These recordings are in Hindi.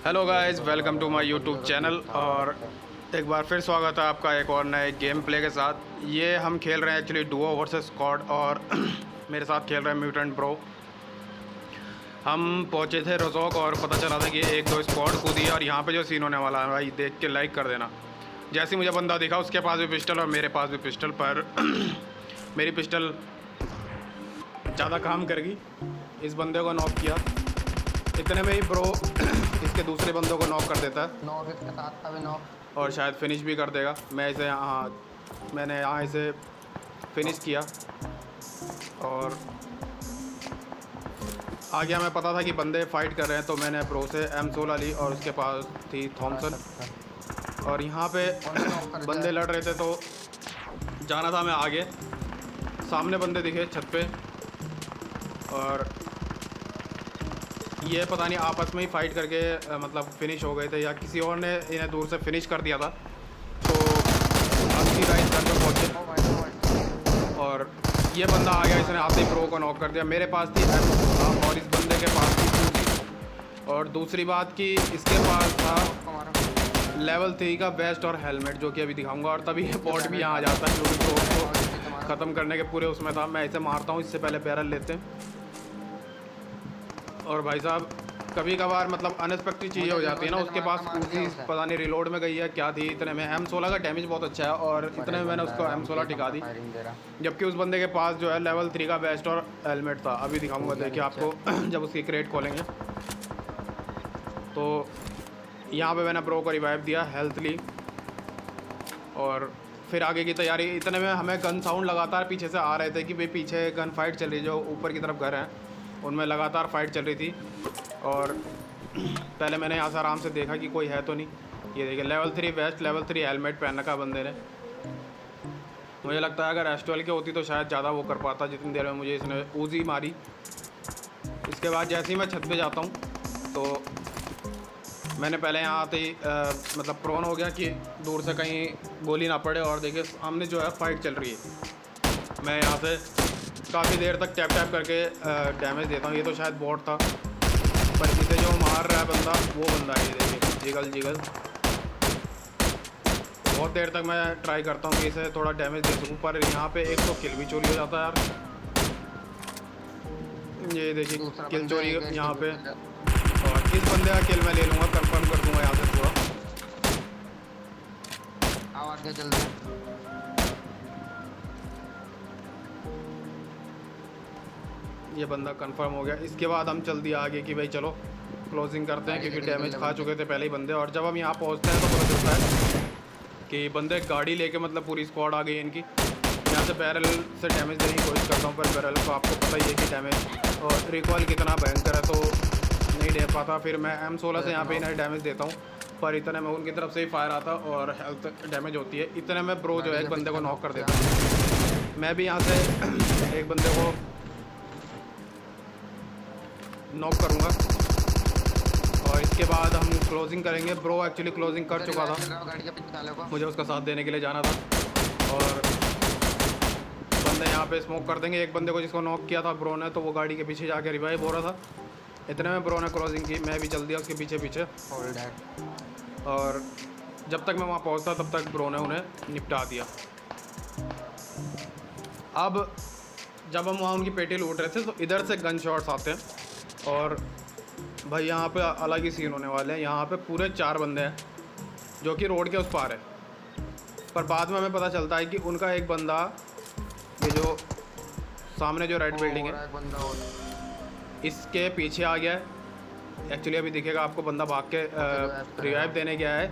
Hello guys, welcome to my YouTube channel. और एक बार फिर स्वागत है आपका एक और नए गेम प्ले के साथ। ये हम खेल रहे हैं एक्चुअली डुओ वर्सेस स्क्वाड, और मेरे साथ खेल रहे हैं म्यूटेंट ब्रो। हम पहुंचे थे रोजोक और पता चला था कि एक दो स्क्वाड कूदी है, और यहाँ पे जो सीन होने वाला है भाई देख के लाइक कर देना। जैसे मुझे बंदा दिखा उसके पास भी पिस्टल और मेरे पास भी पिस्टल, पर मेरी पिस्टल ज़्यादा काम करेगी। इस बंदे को नॉक किया, इतने में ही ब्रो इसके दूसरे बंदों को नॉक कर देता है, नॉक इसके साथ का भी नॉक, और शायद फिनिश भी कर देगा। मैंने यहाँ इसे फिनिश किया और आ गया। मैं पता था कि बंदे फाइट कर रहे हैं, तो मैंने ब्रो से M16 ली और उसके पास थी थॉमसन। और यहाँ पे बंदे लड़ रहे थे तो जाना था मैं आगे। सामने बंदे दिखे छत पे, और ये पता नहीं आपस में ही फाइट करके मतलब फिनिश हो गए थे, या किसी और ने इन्हें दूर से फिनिश कर दिया था। तो असली राइट करके पहुँचे और ये बंदा आ गया, इसने आते ही प्रो को नॉक कर दिया। मेरे पास थी M16 और इस बंदे के पास थी 2G। और दूसरी बात कि इसके पास था लेवल 3 का वेस्ट और हेलमेट, जो कि अभी दिखाऊंगा। और तभी ये बॉट भी यहाँ आ जाता है, जो कि प्रो को ख़त्म करने के पूरे उसमें था। मैं इसे मारता हूँ, इससे पहले बैरल लेते हैं। और भाई साहब कभी कभार मतलब अनएक्सपेक्टेड चीज़ें हो जाती है ना। उसके पास उसी पता नहीं रिलोड में गई है क्या थी, इतने में M16 का डैमेज बहुत अच्छा है, और इतने में मैंने उसको M16 टिका दी। जबकि उस बंदे के पास जो है लेवल 3 का बेस्ट और हेलमेट था। अभी दिखाऊंगा, देखिए आपको जब उसकी क्रेट खोलेंगे। तो यहाँ पे मैंने प्रो को रिवाइव दिया, हेल्थ ली, और फिर आगे की तैयारी। इतने में हमें गन साउंड लगातार पीछे से आ रहे थे कि भाई पीछे गन फाइट चल रही है। जो ऊपर की तरफ घर हैं उनमें लगातार फाइट चल रही थी। और पहले मैंने यहाँ से आराम से देखा कि कोई है तो नहीं। ये देखिए लेवल 3 वेस्ट, लेवल 3 हेलमेट पहन रखा बंदे ने। मुझे लगता है अगर S12 की होती तो शायद ज़्यादा वो कर पाता, जितनी देर में मुझे इसने ऊजी मारी। इसके बाद जैसे ही मैं छत पे जाता हूँ तो मैंने पहले यहाँ आते ही मतलब प्रोन हो गया कि दूर से कहीं गोली ना पड़े। और देखिए सामने जो है फाइट चल रही है। मैं यहाँ से काफ़ी देर तक टैप टैप करके डैमेज देता हूँ। ये तो शायद बॉट था, पर इसे जो मार रहा है बंदा वो बंदा है। ये देखिए जिगल। बहुत देर तक मैं ट्राई करता हूँ कि इसे थोड़ा डैमेज दे सकूँ, पर यहाँ पे एक तो किल भी चोरी हो जाता है यार। ये देखिए किल चोरी यहाँ पे, और इस बंदे का किल मैं ले लूँगा, कंफर्म कर दूँगा यहाँ से पूरा। आगे चल रहे ये बंदा कंफर्म हो गया। इसके बाद हम चल दिया आगे कि भाई चलो क्लोजिंग करते हैं, क्योंकि डैमेज खा चुके थे पहले ही बंदे। और जब हम यहाँ पहुँचते हैं तो पता चलता है कि बंदे गाड़ी लेके मतलब पूरी स्क्वाड आ गई इनकी। यहाँ से बैरल से डैमेज देने की कोशिश करता हूँ, पर बैरल को आपको पता ही है कि डैमेज और रिकॉल कितना भयंकर है, तो नहीं दे पाता। फिर मैं M16 से यहाँ पे इन्हें डैमेज देता हूँ, पर इतने में उनकी तरफ से ही फायर आता और हेल्थ डैमेज होती है। इतने में ब्रो जो है एक बंदे को नॉक कर देता है। मैं भी यहाँ से एक बंदे को नॉक करूँगा, और इसके बाद हम क्लोजिंग करेंगे। ब्रो एक्चुअली क्लोजिंग कर चुका था, मुझे उसका साथ देने के लिए जाना था। और बंदे यहाँ पे स्मोक कर देंगे। एक बंदे को जिसको नॉक किया था ब्रो ने, तो वो गाड़ी के पीछे जाके रिवाइव हो रहा था। इतने में ब्रो ने क्लोजिंग की, मैं भी चल दिया उसके पीछे पीछे। और जब तक मैं वहाँ पहुँचता तब तक ब्रो ने उन्हें निपटा दिया। अब जब हम वहाँ उनकी पेटी लूट रहे थे तो इधर से गन शॉट्स आते हैं, और भाई यहाँ पे अलग ही सीन होने वाले हैं। यहाँ पे पूरे 4 बंदे हैं जो कि रोड के उस पार है, पर बाद में हमें पता चलता है कि उनका एक बंदा, ये जो सामने जो रेड बिल्डिंग है इसके पीछे आ गया है। एक्चुअली अभी दिखेगा आपको, बंदा भाग के रिवाइव देने गया है।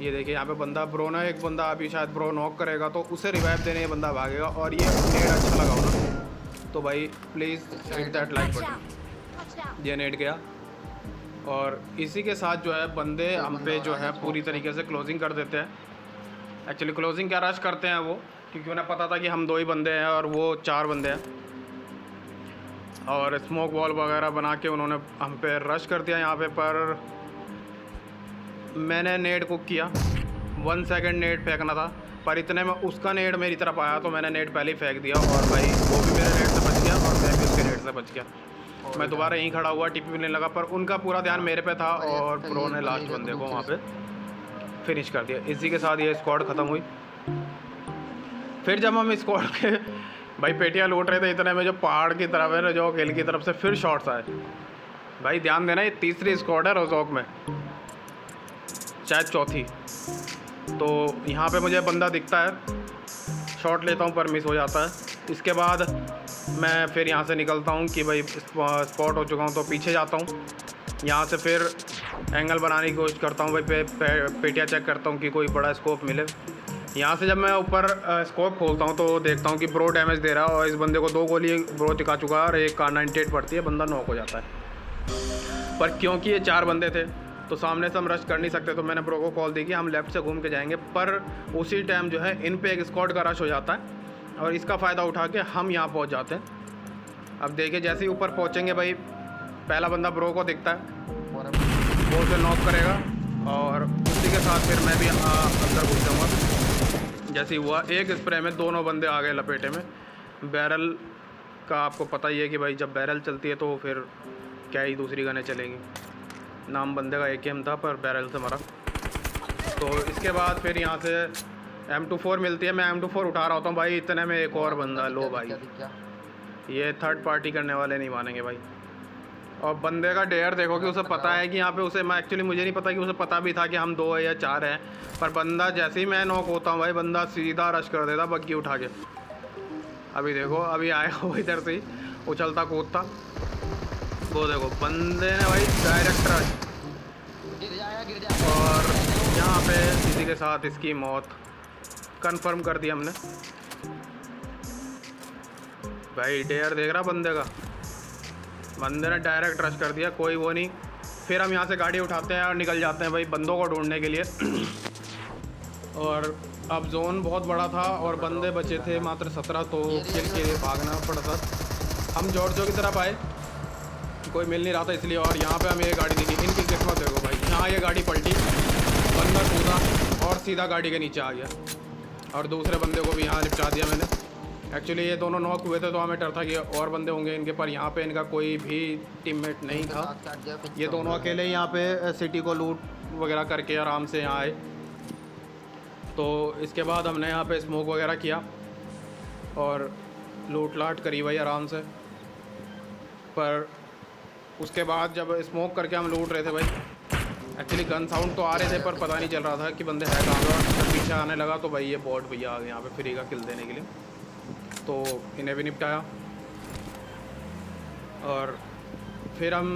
ये देखिए यहाँ पे बंदा ब्रो ने, एक बंदा अभी शायद ब्रो नॉक करेगा तो उसे रिवाइव देने ये बंदा भागेगा। और ये नेट अच्छा लगा होना, तो भाई please hit that like button. ये नेट गया, और इसी के साथ जो है बंदे हम पे जो है पूरी तरीके से क्लोजिंग कर देते हैं। एक्चुअली क्लोजिंग क्या रश करते हैं वो, क्योंकि उन्हें पता था कि हम 2 ही बंदे हैं और वो 4 बंदे हैं। और स्मोक वॉल वगैरह बना के उन्होंने हम पे रश कर दिया यहाँ पे। पर मैंने नेट कुक किया, 1 सेकंड नेट फेंकना था, पर इतने में उसका नेट मेरी तरफ आया तो मैंने नेट पहले ही फेंक दिया। और भाई वो भी मेरे नेट से बच गया और मैं भी उसके नेट से बच गया। मैं दोबारा यहीं खड़ा हुआ, टीपी लेने लगा, पर उनका पूरा ध्यान मेरे पे था और प्रो ने लास्ट बंदे को वहाँ पे फिनिश कर दिया। इसी के साथ ये स्क्वाड ख़त्म हुई। फिर जब हम स्क्वाड के भाई पेटियाँ लूट रहे थे, इतने में जो पहाड़ की तरफ है ना, जो खेल की तरफ से फिर शॉट्स आए। भाई ध्यान देना, ये तीसरी स्क्वाड है रोजोक में, शायद चौथी। तो यहाँ पे मुझे बंदा दिखता है, शॉट लेता हूँ पर मिस हो जाता है। इसके बाद मैं फिर यहाँ से निकलता हूँ कि भाई स्पॉट हो चुका हूँ, तो पीछे जाता हूँ। यहाँ से फिर एंगल बनाने की कोशिश करता हूँ भाई, पेटियाँ चेक करता हूँ कि कोई बड़ा स्कोप मिले। यहाँ से जब मैं ऊपर स्कोप खोलता हूँ तो देखता हूँ कि ब्रो डैमेज दे रहा है और इस बंदे को 2 गोली ब्रो टिका चुका है और एक का 98 पड़ती है, बंदा नॉक हो जाता है। पर क्योंकि ये 4 बंदे थे तो सामने से हम रश कर नहीं सकते, तो मैंने ब्रो को कॉल दी कि हम लेफ़्ट से घूम के जाएंगे। पर उसी टाइम जो है इन पे एक स्क्वाड का रश हो जाता है और इसका फ़ायदा उठा के हम यहाँ पहुँच जाते हैं। अब देखिए जैसे ही ऊपर पहुँचेंगे भाई, पहला बंदा ब्रो को दिखता है, वो उसे नॉक करेगा और उसी के साथ फिर मैं भी अंदर घुस जाऊँगा। जैसे ही हुआ, एक स्प्रे में दोनों बंदे आ गए लपेटे में। बैरल का आपको पता ही है कि भाई जब बैरल चलती है तो फिर क्या ही दूसरी गनें चलेंगी। नाम बंदे का AKM था पर बैरल से मरा। तो इसके बाद फिर यहाँ से M24 मिलती है, मैं M24 उठा रहा होता हूँ भाई, इतने में एक और बंदा, लो भाई ये थर्ड पार्टी करने वाले नहीं मानेंगे भाई। और बंदे का डेयर देखो कि उसे पता है कि यहाँ पे उसे, मैं एक्चुअली मुझे नहीं पता कि उसे पता भी था कि हम 2 या 4 हैं, पर बंदा जैसे ही मैं नॉक होता हूँ भाई, बंदा सीधा रश कर देता बग्गी उठा के। अभी देखो, अभी आएगा वो इधर से ही उछलता कूदता, वो देखो बंदे ने भाई डायरेक्ट रश, और यहाँ पे इसी के साथ इसकी मौत कंफर्म कर दी हमने। भाई डेयर देख रहा बंदे का, बंदे ने डायरेक्ट रश कर दिया, कोई वो नहीं। फिर हम यहाँ से गाड़ी उठाते हैं और निकल जाते हैं भाई बंदों को ढूंढने के लिए। और अब जोन बहुत बड़ा था और बंदे बचे थे मात्र 17, तो किल के लिए भागना पड़ा था। हम जॉर्जो की तरफ आए, कोई मिल नहीं रहा था इसलिए, और यहाँ पे हमें ये गाड़ी दिखी। इनकी किस्मत देखो भाई, यहाँ ये गाड़ी पलटी, बंदा कूदा और सीधा गाड़ी के नीचे आ गया और दूसरे बंदे को भी यहाँ निपटा दिया मैंने। एक्चुअली ये दोनों नॉक हुए थे तो हमें डर था कि और बंदे होंगे इनके, पर यहाँ पे इनका कोई भी टीममेट नहीं था। ये दोनों अकेले यहाँ पे सिटी को लूट वगैरह करके आराम से यहाँ आए। तो इसके बाद हमने यहाँ पे स्मोक वगैरह किया और लूट लाट करी भाई आराम से। पर उसके बाद जब स्मोक करके हम लूट रहे थे भाई, एक्चुअली गन साउंड तो आ रहे थे पर पता नहीं चल रहा था कि बंदे है कहाँ पर। जब पीछे आने लगा तो भाई ये बॉट भैया आ गए यहाँ पे फ्री का किल देने के लिए, तो इन्हें भी निपटाया। और फिर हम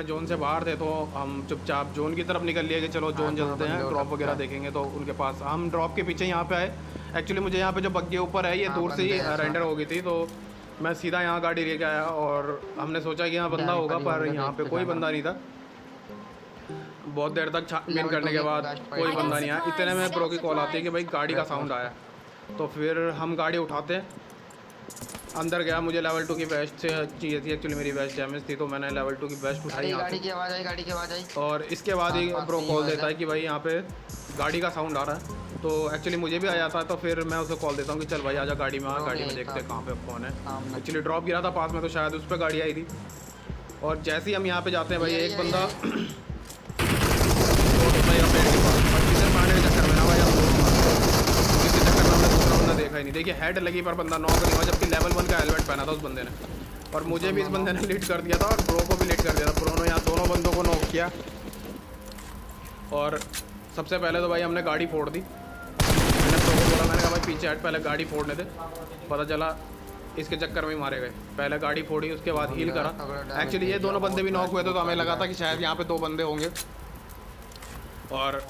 जोन से बाहर थे तो हम चुपचाप जोन की तरफ निकल लिए कि चलो जोन चलते हैं, ड्रॉप वगैरह देखेंगे। तो उनके पास हम ड्रॉप के पीछे यहाँ पे आए। एक्चुअली मुझे यहाँ पे जो बग्गी ऊपर है ये दूर से ही रेंडर हो गई थी, तो मैं सीधा यहाँ गाड़ी लेके आया और हमने सोचा कि यहाँ बंदा होगा, पर यहाँ पे कोई बंदा नहीं था। बहुत देर तक छानबीन करने के बाद कोई बंदा नहीं आया। इतने में प्रो की कॉल आती है कि भाई गाड़ी का साउंड आया। तो फिर हम गाड़ी उठाते हैं, अंदर गया। मुझे लेवल 2 की वेस्ट से चाहिए थी, एक्चुअली मेरी वेस्ट डैमेज थी, तो मैंने लेवल 2 की वेस्ट उठाई। गाड़ी की आवाज़ आई। और इसके बाद ही प्रो कॉल देता है कि भाई यहाँ पे गाड़ी का साउंड आ रहा है। तो एक्चुअली मुझे भी आ जाता है, तो फिर मैं उसे कॉल देता हूँ कि चल भाई आजा गाड़ी में आ, गाड़ी में देखते हैं कहाँ पे कौन है। एक्चुअली ड्रॉप गिरा था पास में, तो शायद उस पर गाड़ी आई थी। और जैसे ही हम यहाँ पे जाते हैं भाई, एक बंदा मारने के चक्कर में ना भाई, किसी चक्कर में हमने दूसरा बंदा देखा ही नहीं। देखिए हेड लगी पर बंदा नॉक नहीं हुआ, जबकि लेवल 1 का हेलमेट पहना था उस बंदे ने। और मुझे भी इस बंदे ने लीड कर दिया था और प्रो को भी लीड कर दिया था। प्रो ने यहाँ दोनों बंदों को नॉक किया। और सबसे पहले तो भाई हमने गाड़ी फोड़ दी। मैंने प्रो को बोला, मैंने कहा भाई पीछे हट, पहले गाड़ी फोड़ने दे। पता चला इसके चक्कर में ही मारे गए। पहले गाड़ी फोड़ी, उसके बाद हील करा। एक्चुअली ये दोनों बंदे भी नॉक हुए थे, तो हमें लगा था कि शायद यहाँ पे 2 बंदे होंगे। और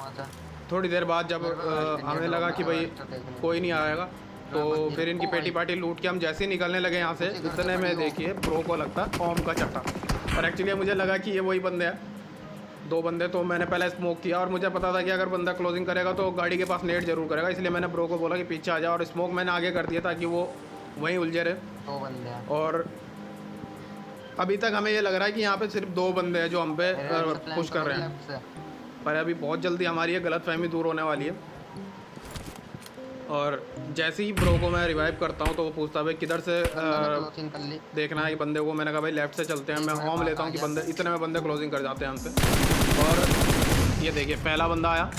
थोड़ी देर बाद जब हमें लगा कि भाई कोई नहीं आएगा, तो फिर इनकी पेटी पार्टी लूट के हम जैसे ही निकलने लगे यहाँ से, इतने में देखिए प्रो को लगता ओम का चट्टा। और एक्चुअली मुझे लगा कि ये वही बंदे हैं, 2 बंदे। तो मैंने पहले स्मोक किया और मुझे पता था कि अगर बंदा क्लोजिंग करेगा तो गाड़ी के पास नेट जरूर करेगा, इसलिए मैंने प्रो को बोला कि पीछे आ जाओ, और स्मोक मैंने आगे कर दिया ताकि वो वहीं उलझे रहे। 2 बंदे हैं। और अभी तक हमें ये लग रहा है कि यहाँ पे सिर्फ 2 बंदे हैं जो हम पे पुश कर रहे हैं, पर अभी बहुत जल्दी हमारी ये गलतफहमी दूर होने वाली है। और जैसे ही ब्रो को मैं रिवाइव करता हूँ तो वो पूछता है भाई किधर से क्लोजिंग कर ली। देखना है बंदे को। मैंने कहा भाई लेफ्ट से चलते हैं। मैं होम लेता हूँ कि बंदे इतने में बंदे क्लोजिंग कर जाते हैं हमसे। और ये देखिए पहला बंदा आया,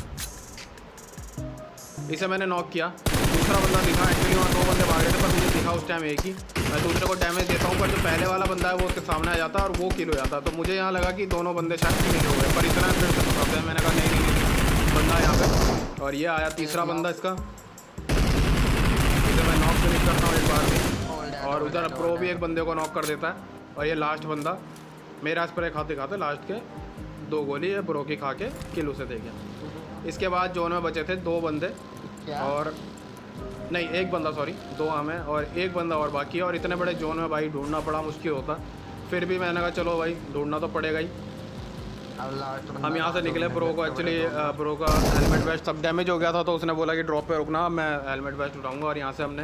इसे मैंने नॉक किया। दूसरा बंदा दिखा, एक्चुअली वहाँ 2 बंदे भाग रहे थे पर मुझे दिखा उस टाइम एक ही। मैं दूसरे को डैमेज देता हूँ पर जो पहले वाला बंदा है वो उसके सामने आ जाता है और वो किल हो जाता। तो मुझे यहाँ लगा कि दोनों बंदे शायद किल हो गए, पर इतना फिर से बताते हैं। मैंने कहा नहीं बंदा यहाँ पे। और ये आया तीसरा बंदा इसका, इसे मैं नॉक फिनिश करता हूँ एक बार में। और उधर प्रो भी एक बंदे को नॉक कर देता है। और ये लास्ट बंदा मेरा स्प्रे खाते खाते लास्ट के 2 गोली ये प्रो की खा के किल उसे दे गया। इसके बाद जोन में बचे थे 2 बंदे और नहीं 1 बंदा, सॉरी 2 हमें और 1 बंदा और बाकी है। और इतने बड़े जोन में भाई ढूंढना पड़ा, मुश्किल होता। फिर भी मैंने कहा चलो भाई ढूंढना तो पड़ेगा ही। हम यहाँ से निकले। प्रो को एक्चुअली प्रो का हेलमेट वेस्ट सब डैमेज हो गया था तो उसने बोला कि ड्रॉप पे रुकना, मैं हेलमेट वेस्ट उठाऊंगा। और यहाँ से हमने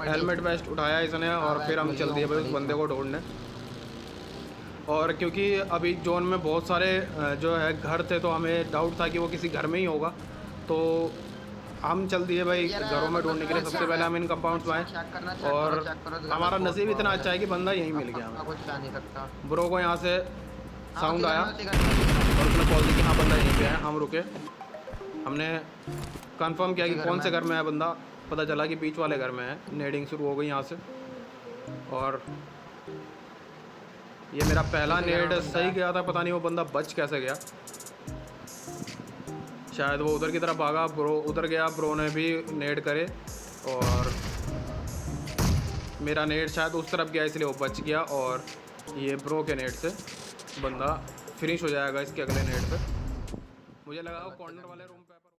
हेलमेट वेस्ट उठाया इसने और फिर हम चल दिए भाई उस बंदे को ढूंढने। और क्योंकि अभी जोन में बहुत सारे जो है घर थे तो हमें डाउट था कि वो किसी घर में ही होगा, तो हम चल दिए भाई घरों में ढूंढने के लिए। सबसे पहले हम इन कंपाउंड्स में आए और हमारा नसीब इतना अच्छा है कि बंदा यहीं मिल गया हमें। ब्रो को यहाँ से साउंड आया और उसने कॉल दी कि हाँ बंदा यहीं पे है। हम रुके, हमने कंफर्म किया कि कौन से घर में है बंदा। पता चला कि बीच वाले घर में है। नेडिंग शुरू हो गई यहाँ से और ये मेरा पहला नेड सही गया था। पता नहीं वो बंदा बच कैसे गया, शायद वो उधर की तरफ भागा। ब्रो उधर गया, ब्रो ने भी नेड करे और मेरा नेड शायद उस तरफ गया इसलिए वो बच गया। और ये ब्रो के नेड से बंदा फिनिश हो जाएगा इसके अगले नेट पे। मुझे लगा वो कॉर्नर वाले रूम पे